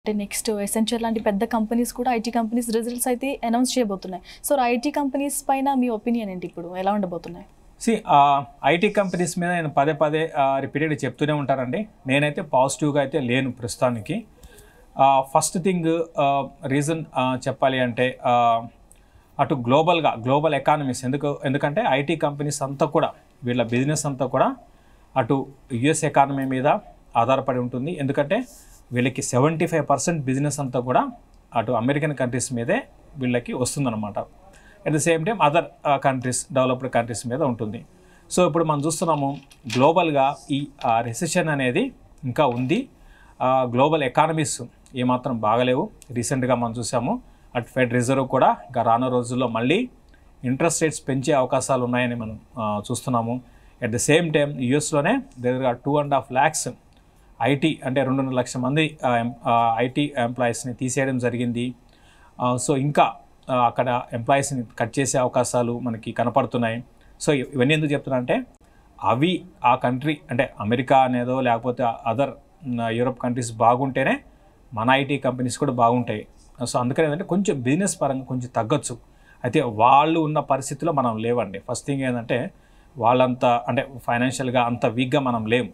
అంటే next Accenture లాంటి పెద్ద కంపెనీస్ కూడా ఐటీ కంపెనీస్ రిజల్ట్స్ అయితే అనౌన్స్ చేయబోతున్నాయి. సో ఐటీ కంపెనీస్ పైన మీ ఒపీనియన్ ఏంటి, ఇప్పుడు ఎలా ఉండబోతున్నాయి? ఐటీ కంపెనీస్ మీద నేను పదే పదే రిపీటెడ్ చెప్తూనే ఉంటానండి. నేనైతే పాజిటివ్గా అయితే లేను ప్రస్తుతానికి. ఫస్ట్ థింగ్ రీజన్ చెప్పాలి అంటే అటు గ్లోబల్ ఎకానమీస్ ఎందుకంటే ఐటీ కంపెనీస్ అంతా కూడా వీళ్ళ బిజినెస్ అంతా కూడా అటు యుఎస్ ఎకానమీ మీద ఆధారపడి ఉంటుంది. ఎందుకంటే వీళ్ళకి 75% బిజినెస్ అంతా కూడా అటు అమెరికన్ కంట్రీస్ మీదే వీళ్ళకి వస్తుందన్నమాట. At the same time other countries, developed countries మీద ఉంటుంది. సో ఇప్పుడు మనం చూస్తున్నాము గ్లోబల్గా ఈ రెసెషన్ అనేది ఇంకా ఉంది. గ్లోబల్ ఎకానమీస్ ఏమాత్రం బాగలేవు. రీసెంట్గా మనం చూసాము అటు ఫెడ్ రిజర్వ్ కూడా ఇంకా రానున్న రోజుల్లో మళ్ళీ ఇంట్రెస్ట్ రేట్స్ పెంచే అవకాశాలు ఉన్నాయని మనం చూస్తున్నాము. అట్ ద సేమ్ టైం యూఎస్లోనే దగ్గరగా 2.5 lakhs ఐటీ అంటే 2.5 లక్షల మంది ఐటీ ఎంప్లాయీస్ని తీసేయడం జరిగింది. సో ఇంకా అక్కడ ఎంప్లాయీస్ని కట్ చేసే అవకాశాలు మనకి కనపడుతున్నాయి. సో ఇవన్నీ ఎందుకు చెప్తున్నా అంటే అవి ఆ కంట్రీ అంటే అమెరికా అనేదో లేకపోతే అదర్ యూరోప్ కంట్రీస్ బాగుంటేనే మన ఐటీ కంపెనీస్ కూడా బాగుంటాయి. సో అందుకని ఏంటంటే కొంచెం బిజినెస్ పరంగా కొంచెం తగ్గొచ్చు. అయితే వాళ్ళు ఉన్న పరిస్థితిలో మనం లేవండి. ఫస్ట్ థింగ్ ఏంటంటే వాళ్ళంతా అంటే ఫైనాన్షియల్గా అంత వీక్గా మనం లేము.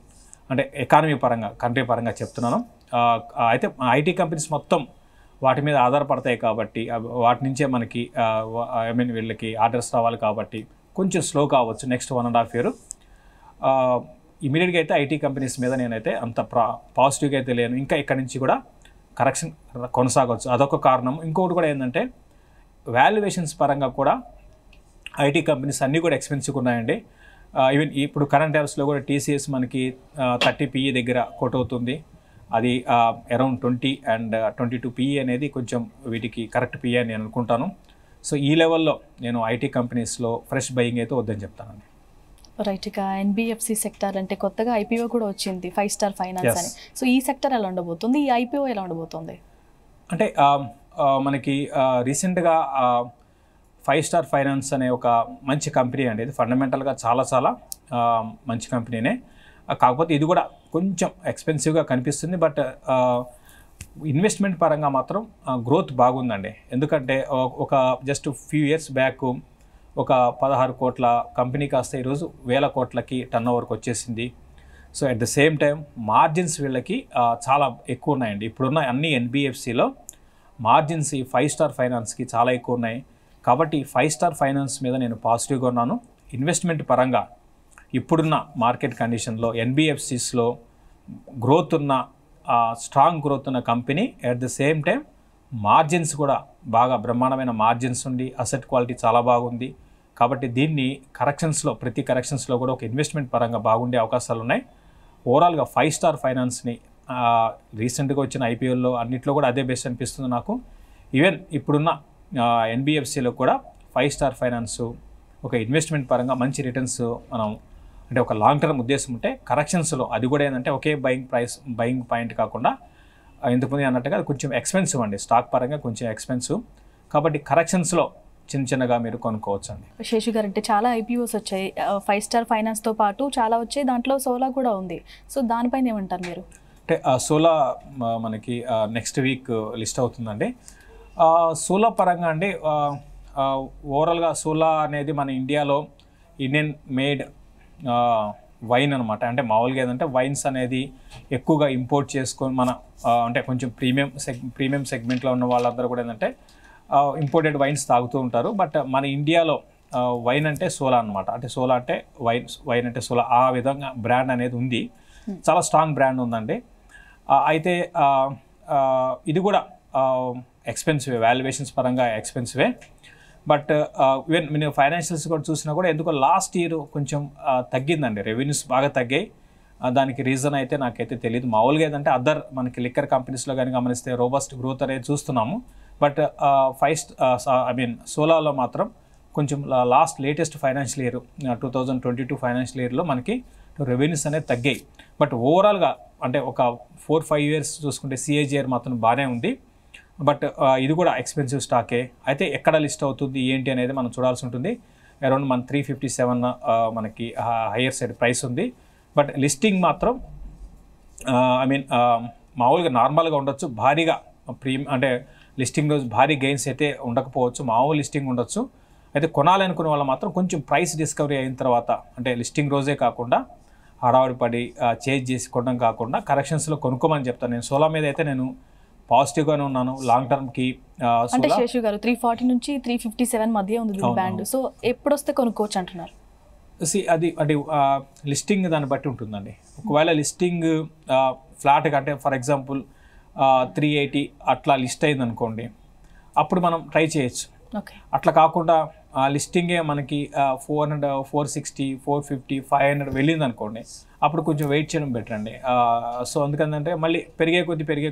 అంటే ఎకానమీ పరంగా, కంట్రీ పరంగా చెప్తున్నాను. అయితే ఐటీ కంపెనీస్ మొత్తం వాటి మీద ఆధారపడతాయి కాబట్టి వాటి నుంచే మనకి వీళ్ళకి ఆర్డర్స్ రావాలి కాబట్టి కొంచెం స్లో కావచ్చు నెక్స్ట్ 1.5 year. ఇమీడియట్గా అయితే ఐటీ కంపెనీస్ మీద నేనైతే అంత పాజిటివ్గా అయితే లేను. ఇంకా ఇక్కడి నుంచి కూడా కరెక్షన్ కొనసాగవచ్చు, అదొక కారణం. ఇంకొకటి కూడా ఏంటంటే వాల్యుయేషన్స్ పరంగా కూడా ఐటీ కంపెనీస్ అన్నీ కూడా ఎక్స్పెన్సివ్గా ఉన్నాయండి. ఈవెన్ ఇప్పుడు కరెంట్ అవర్స్లో కూడా టీసీఎస్ మనకి 30 PE దగ్గర కోట్ అవుతుంది. అది అరౌండ్ 20 and 22 PE అనేది కొంచెం వీటికి కరెక్ట్ PE అని నేను అనుకుంటాను. సో ఈ లెవెల్లో నేను ఐటీ కంపెనీస్లో ఫ్రెష్ బయింగ్ అయితే వద్దని చెప్తానండి. రైట్. ఇక ఎన్బిఎఫ్సి సెక్టర్ అంటే కొత్తగా ఐపీఓ కూడా వచ్చింది, 5 Star Finance అని. సో ఈ సెక్టర్ ఎలా ఉండబోతుంది, ఈ ఐపీఓ ఎలా ఉండబోతుంది? అంటే మనకి రీసెంట్గా 5 Star Finance అనే ఒక మంచి కంపెనీ అండి. ఇది ఫండమెంటల్గా చాలా మంచి కంపెనీనే. కాకపోతే ఇది కూడా కొంచెం ఎక్స్పెన్సివ్గా కనిపిస్తుంది. బట్ ఇన్వెస్ట్మెంట్ పరంగా మాత్రం గ్రోత్ బాగుందండి. ఎందుకంటే ఒక జస్ట్ ఫ్యూ ఇయర్స్ బ్యాక్ ఒక 16 కోట్ల కంపెనీ కాస్త ఈరోజు 1000 కోట్లకి టర్న్ ఓవర్కి వచ్చేసింది. So at the same time margins వీళ్ళకి చాలా ఎక్కువ ఉన్నాయండి. ఇప్పుడున్న అన్ని ఎన్బిఎఫ్సిలో మార్జిన్స్ ఈ 5 Star Financeకి చాలా ఎక్కువ ఉన్నాయి. కాబట్టి 5 Star Finance మీద నేను పాజిటివ్గా ఉన్నాను. ఇన్వెస్ట్మెంట్ పరంగా ఇప్పుడున్న మార్కెట్ కండిషన్లో ఎన్బిఎఫ్సిస్లో గ్రోత్ ఉన్న స్ట్రాంగ్ గ్రోత్ ఉన్న company, at the same time margins కూడా బాగా బ్రహ్మాండమైన మార్జిన్స్ ఉండి అసెట్ క్వాలిటీ చాలా బాగుంది. కాబట్టి దీన్ని ప్రతి కరెక్షన్స్లో కూడా ఒక ఇన్వెస్ట్మెంట్ పరంగా బాగుండే అవకాశాలు ఉన్నాయి. ఓవరాల్గా 5 Star Financeని రీసెంట్గా వచ్చిన ఐపీఎల్లో అన్నింటిలో కూడా అదే బెస్ట్ అనిపిస్తుంది నాకు. ఈవెన్ ఇప్పుడున్న ఎన్బిఎఫ్సిలో కూడా 5 Star Finance ఒక ఇన్వెస్ట్మెంట్ పరంగా మంచి రిటర్న్స్ మనం అంటే ఒక లాంగ్ టర్మ్ ఉద్దేశం ఉంటే కరెక్షన్స్లో అది కూడా ఏంటంటే ఒకే బయింగ్ పాయింట్ కాకుండా ఇంతకుముందు అన్నట్టుగా అది కొంచెం ఎక్స్పెన్సివ్ అండి. స్టాక్ పరంగా కొంచెం ఎక్స్పెన్సివ్. కాబట్టి కరెక్షన్స్లో చిన్నగా మీరు కొనుక్కోవచ్చు అండి. శేషు గారు, అంటే చాలా ఐపీఓస్ వచ్చాయి 5 Star Financeతో పాటు చాలా వచ్చాయి, దాంట్లో సోలా కూడా ఉంది. సో దానిపైన ఏమంటారు మీరు? అంటే సోలా మనకి నెక్స్ట్ వీక్ లిస్ట్ అవుతుందండి. సోలా పరంగా అండి ఓవరాల్గా సోలా అనేది మన ఇండియాలో ఇండియన్ మేడ్ వైన్ అనమాట. అంటే మామూలుగా ఏంటంటే వైన్స్ అనేది ఎక్కువగా ఇంపోర్ట్ చేసుకొని మన అంటే కొంచెం ప్రీమియం సెగ్మెంట్లో ఉన్న వాళ్ళందరూ కూడా ఏంటంటే ఇంపోర్టెడ్ వైన్స్ తాగుతూ ఉంటారు. బట్ మన ఇండియాలో వైన్ అంటే సోలా అనమాట. అంటే సోలా అంటే వైన్ అంటే సోలా, ఆ విధంగా బ్రాండ్ అనేది ఉంది. చాలా స్ట్రాంగ్ బ్రాండ్ ఉందండి. అయితే ఇది కూడా ఎక్స్పెన్సివే, వాల్యుయేషన్స్ పరంగా ఎక్స్పెన్సివే. బట్ ఈవెన్ మీరు ఫైనాన్షియల్స్ కూడా చూసినా కూడా ఎందుకో లాస్ట్ ఇయర్ కొంచెం తగ్గిందండి, రెవెన్యూస్ బాగా తగ్గాయి. దానికి రీజన్ అయితే నాకైతే తెలియదు. మామూలుగా ఏంటంటే అదర్ మనకి లిక్కర్ కంపెనీస్లో కానీ గమనిస్తే రోబస్ట్ గ్రోత్ అనేది చూస్తున్నాము. బట్ సోలాలో మాత్రం కొంచెం లేటెస్ట్ ఫైనాన్షియల్ ఇయర్ 2022 ఫైనాన్షియల్ ఇయర్లో మనకి రెవెన్యూస్ అనేది తగ్గాయి. బట్ ఓవరాల్గా అంటే ఒక 4-5 years చూసుకుంటే CAGR మాత్రం బాగానే ఉంది. బట్ ఇది కూడా ఎక్స్పెన్సివ్ స్టాకే. అయితే ఎక్కడ లిస్ట్ అవుతుంది ఏంటి అనేది మనం చూడాల్సి ఉంటుంది. అరౌండ్ మన 357 మనకి హయ్యర్ సైడ్ ప్రైస్ ఉంది. బట్ లిస్టింగ్ మాత్రం మామూలుగా నార్మల్గా ఉండొచ్చు, భారీగా అంటే లిస్టింగ్ రోజు భారీ గెయిన్స్ అయితే ఉండకపోవచ్చు, మామూలు లిస్టింగ్ ఉండొచ్చు. అయితే కొనాలనుకునే వాళ్ళు మాత్రం కొంచెం ప్రైస్ డిస్కవరీ అయిన తర్వాత, అంటే లిస్టింగ్ రోజే కాకుండా హడావుడి పడి చేంజ్ చేసి కొనడం కాకుండా కరెక్షన్స్లో కొనుక్కోమని చెప్తాను. నేను సోలా మీద అయితే నేను పాజిటివ్గానే ఉన్నాను. లాంగ్ టర్మ్కి అంటే శేషు గారు 340 నుంచి 357 మధ్య ఉంది బ్యాండ్. సో ఎప్పుడు వస్తే కొనుక్కోవచ్చు అంటున్నారు? అది అంటే లిస్టింగ్ దాన్ని బట్టి ఉంటుందండి. ఒకవేళ లిస్టింగ్ ఫ్లాట్గా అంటే ఫర్ ఎగ్జాంపుల్ 380 అట్లా లిస్ట్ అయింది అనుకోండి, అప్పుడు మనం ట్రై చేయొచ్చు. అట్లా కాకుండా లిస్టింగే మనకి 400, 460, 450, 500 వెళ్ళింది అనుకోండి, అప్పుడు కొంచెం వెయిట్ చేయడం బెటర్ అండి. సో అందుకంటే మళ్ళీ పెరిగే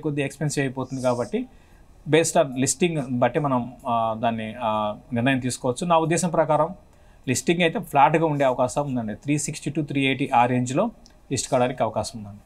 కొద్దీ ఎక్స్పెన్సివ్ అయిపోతుంది. కాబట్టి బేస్డ్ ఆన్ లిస్టింగ్ బట్టి మనం దాన్ని నిర్ణయం తీసుకోవచ్చు. నా ఉద్దేశం ప్రకారం లిస్టింగ్ అయితే ఫ్లాట్గా ఉండే అవకాశం ఉందండి. 360 to 380 ఆ రేంజ్లో లిస్ట్ కావడానికి అవకాశం ఉందండి.